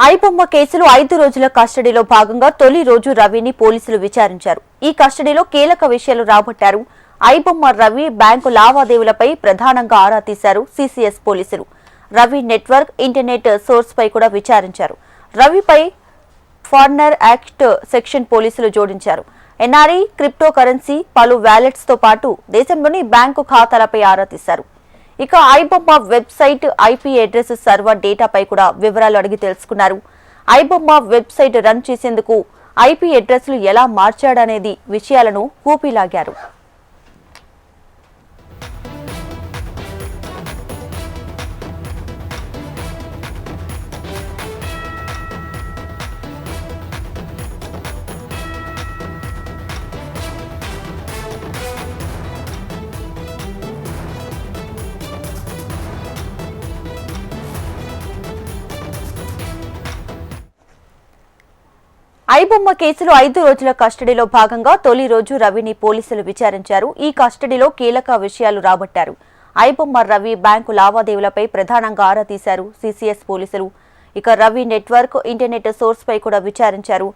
ఐబొమ్మ కేసులో 5 రోజుల కస్టడీలో భాగంగా తొలి రోజు రవిని పోలీసులు విచారించారు. ఈ కస్టడీలో కీలక విషయాలు రాబట్టారు. ఐబొమ్మ రవి బ్యాంకు లావాదేవీలపై ప్రధానంగా ఆరా తీశారు సిసిఎస్ పోలీసులు. రవి నెట్వర్క్, ఇంటర్నెట్ సోర్స్ పై కూడా విచారించారు. రవిపై ఫారినర్ యాక్ట్ సెక్షన్ పోలీసులు జోడించారు. ఎన్ఆర్ఐ, క్రిప్టో కరెన్సీ, పలు వ్యాలెట్స్ తో పాటు దేశంలోని బ్యాంకు ఖాతాలపై ఆరా తీశారు. ఇక iBomma website, IP address server డేటాపై కూడా వివరాలు అడిగి తెలుసుకున్నారు. ఐబొమ్మ వెబ్సైట్ రన్ చేసేందుకు ఐపీ అడ్రస్లు ఎలా మార్చాడనేది విషయాలను కూపిలాగారు. ఐబొమ్మ కేసులో 5 రోజుల కస్టడీలో భాగంగా తొలి రోజు రవిని పోలీసులు విచారించారు. ఈ కస్టడీలో కీలక విషయాలు రాబట్టారు. ఐబొమ్మ రవి బ్యాంకు లావాదేవీలపై ప్రధానంగా ఆరా తీశారు సిసిఎస్ పోలీసులు. ఇక రవి నెట్వర్క్, ఇంటర్నెట్ సోర్స్ పై కూడా విచారించారు.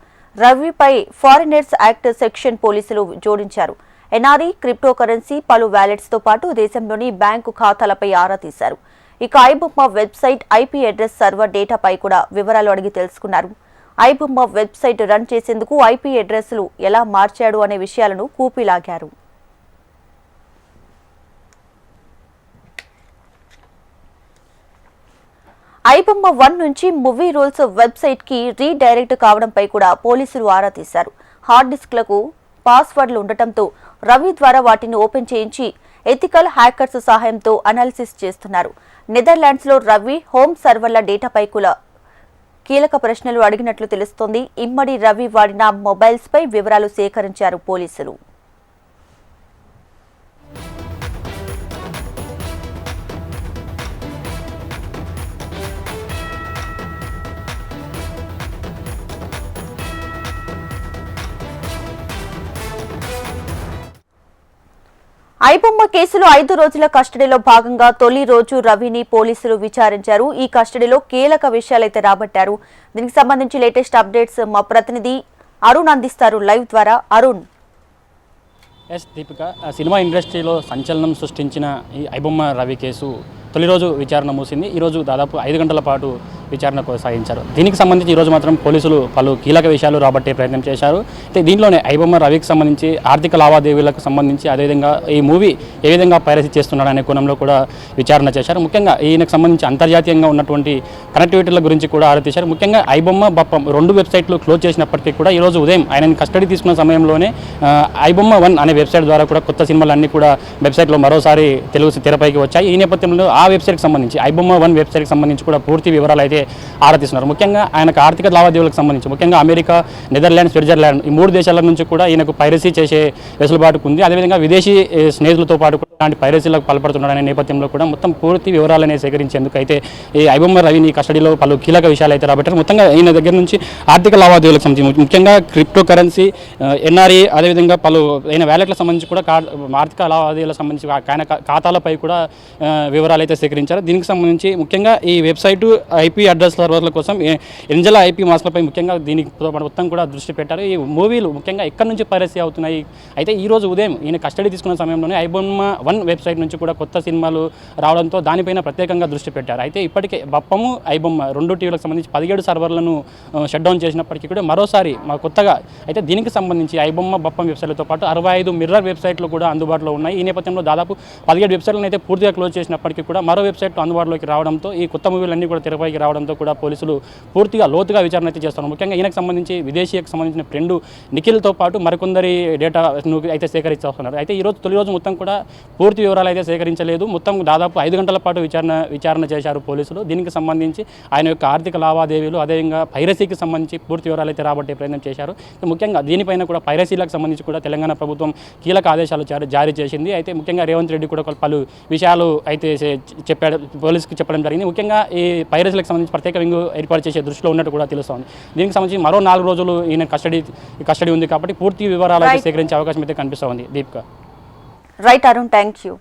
రవిపై ఫారినర్స్ యాక్ట్ సెక్షన్ పోలీసులు జోడించారు. ఎన్ఆర్ఐ, క్రిప్టో కరెన్సీ, పలు వ్యాలెట్స్ తో పాటు దేశంలోని బ్యాంకు ఖాతాలపై ఆరా తీశారు. ఇక iBomma website, IP address server డేటాపై కూడా వివరాలు అడిగి తెలుసుకున్నారు. ఐబొమ్మ వెబ్సైట్ రన్ చేసేందుకు ఐపీ అడ్రస్లు ఎలా మార్చాడు అనే విషయాలను కూపిలాగారు. ఐబొమ్మ 1 నుంచి మూవీ రూల్స్ వెబ్సైట్ కి రీడైరెక్ట్ కావడంపై కూడా పోలీసులు ఆరా తీశారు. హార్డ్ డిస్క్లకు పాస్వర్డ్లు ఉండటంతో రవి ద్వారా వాటిని ఓపెన్ చేయించి ఎథికల్ హ్యాకర్స్ సహాయంతో అనాలిసిస్ చేస్తున్నారు. నెదర్లాండ్స్ లో రవి హోమ్ సర్వర్ల డేటాపై కూడా కీలక ప్రశ్నలు అడిగినట్లు తెలుస్తోంది. ఇమ్మడి రవి వాడిన మొబైల్స్ పై వివరాలు సేకరించారు పోలీసులు. ఐబొమ్మ కేసులో 5 రోజుల కస్టడీలో భాగంగా తొలి రోజు రవిని పోలీసులు విచారించారు. ఈ కస్టడీలో కీలక విషయాలైతే రాబట్టారు. దీనికి సంబంధించి లేటెస్ట్ అప్డేట్స్ మా ప్రతినిధి అరుణ్ అందిస్తారు లైవ్ ద్వారా. అరుణ్. దీపిక, సినిమా ఇండస్ట్రీలో సంచలనం సృష్టించిన ఈ ఐబొమ్మ రవి కేసు తొలి రోజు విచారణ మూసింది. ఈరోజు దాదాపు 5 గంటల పాటు విచారణ కొనసాగించారు. దీనికి సంబంధించి ఈరోజు మాత్రం పోలీసులు పలు కీలక విషయాలు రాబట్టే ప్రయత్నం చేశారు. అయితే దీంట్లోనే ఐబొమ్మ రవికి సంబంధించి ఆర్థిక లావాదేవీలకు సంబంధించి, అదేవిధంగా ఈ మూవీ ఏ విధంగా పైరసీ చేస్తున్నాడనే కోణంలో కూడా విచారణ చేశారు. ముఖ్యంగా ఈయనకు సంబంధించి అంతర్జాతీయంగా ఉన్నటువంటి కనెక్టివిటీల గురించి కూడా ఆరా తీశారు. ముఖ్యంగా ఐబొమ్మ, బప్పం 2 వెబ్సైట్లు క్లోజ్ చేసినప్పటికీ కూడా ఈరోజు ఉదయం ఆయనని కస్టడీ తీసుకున్న సమయంలోనే ఐబొమ్మ 1 అనే వెబ్సైట్ ద్వారా కూడా కొత్త సినిమాలన్నీ కూడా వెబ్సైట్లో మరోసారి తెలుగు తెరపైకి వచ్చాయి. ఈ నేపథ్యంలో ఆ వెబ్సైట్కి సంబంధించి ఐబొమ్మ 1 వెబ్సైట్కి సంబంధించి కూడా పూర్తి వివరాలు అయితే ఆరా తీస్తున్నారు. ముఖ్యంగా ఆయనకు ఆర్థిక లావాదేవీలకు సంబంధించి ముఖ్యంగా అమెరికా, నెదర్లాండ్స్, స్విట్జర్లాండ్ ఈ 3 దేశాల నుంచి కూడా ఈయనకు పైరసీ చేసే వెసులుబాటుకు ఉంది. అదేవిధంగా విదేశీ స్నేహితులతో పాటు కూడా ఇలాంటి పైరసీలకు పాల్పడుతున్నాడనే నేపథ్యంలో కూడా మొత్తం పూర్తి వివరాలనే సేకరించేందుకు అయితే ఈ ఐబొమ్మ రవిని కస్టడీలో పలు కీలక విషయాలు అయితే రాబట్టారు. మొత్తంగా ఈయన దగ్గర నుంచి ఆర్థిక లావాదేవీలకు సంబంధించి ముఖ్యంగా క్రిప్టో కరెన్సీ, ఎన్ఆర్ఐ, అదేవిధంగా పలు అయిన వ్యాలెట్లకు సంబంధించి కూడా ఆర్థిక లావాదేవీలకు సంబంధించి ఆయన ఖాతాలపై కూడా వివరాలు అయితే సేకరించారు. దీనికి సంబంధించి ముఖ్యంగా ఈ వెబ్సైటు, ఐపీ అడ్రస్ సర్వర్ల కోసం ఎంజల ఐపీ మాస్లపై ముఖ్యంగా దీనితో మొత్తం కూడా దృష్టి పెట్టారు. ఈ మూవీలు ముఖ్యంగా ఎక్కడి నుంచి పైరసీ అవుతున్నాయి. అయితే ఈ రోజు ఉదయం ఈయన కస్టడీ తీసుకున్న సమయంలోనే ఐబొమ్మ 1 వెబ్సైట్ నుంచి కూడా కొత్త సినిమాలు రావడంతో దానిపైన ప్రత్యేకంగా దృష్టి పెట్టారు. అయితే ఇప్పటికే బప్పము, ఐబొమ్మ 2 టీవీలకు సంబంధించి 17 సర్వర్లను షట్ డౌన్ చేసినప్పటికీ కూడా మరోసారి కొత్తగా అయితే దీనికి సంబంధించి ఐబొమ్మ, బప్పం వెబ్సైట్లతో పాటు 65 మిర్రర్ వెబ్సైట్లు కూడా అందుబాటులో ఉన్నాయి. ఈ నేపథ్యంలో దాదాపు 17 వెబ్సైట్లను అయితే పూర్తిగా క్లోజ్ చేసినప్పటికీ కూడా మరో వెబ్సైట్ అందుబాటులోకి రావడంతో ఈ కొత్త మూవీలన్నీ కూడా తెరపైకి రావడంతో కూడా పోలీసులు పూర్తిగా లోతుగా విచారణ అయితే చేస్తున్నారు. ముఖ్యంగా ఈయనకు సంబంధించి విదేశీయకు సంబంధించిన ఫ్రెండ్ నిఖిల్తో పాటు మరికొందరి డేటాను అయితే సేకరిస్తున్నారు. అయితే ఈరోజు తొలి రోజు మొత్తం కూడా పూర్తి వివరాలు అయితే సేకరించలేదు. మొత్తం దాదాపు 5 గంటల పాటు విచారణ చేశారు పోలీసులు. దీనికి సంబంధించి ఆయన యొక్క ఆర్థిక లావాదేవీలు, అదేవిధంగా పైరసీకి సంబంధించి పూర్తి వివరాలు అయితే రాబట్టే ప్రయత్నం చేశారు. ముఖ్యంగా దీనిపైన కూడా పైరసీలకు సంబంధించి కూడా తెలంగాణ ప్రభుత్వం కీలక ఆదేశాలు జారీ చేసింది. అయితే ముఖ్యంగా రేవంత్ రెడ్డి కూడా పలు విషయాలు అయితే చెప్పాడు, పోలీసుకి చెప్పడం జరిగింది. ముఖ్యంగా ఈ పైరసీలకు సంబంధించి ప్రత్యేక వింగ్ ఏర్పాటు చేసే దృష్టిలో ఉన్నట్టు కూడా తెలుస్తోంది. దీనికి సంబంధించి మరో 4 రోజులు ఈయన కస్టడీ ఉంది కాబట్టి పూర్తి వివరాలు సేకరించే అవకాశం అయితే కనిపిస్తోంది. Deepika. Right Arun, thank you.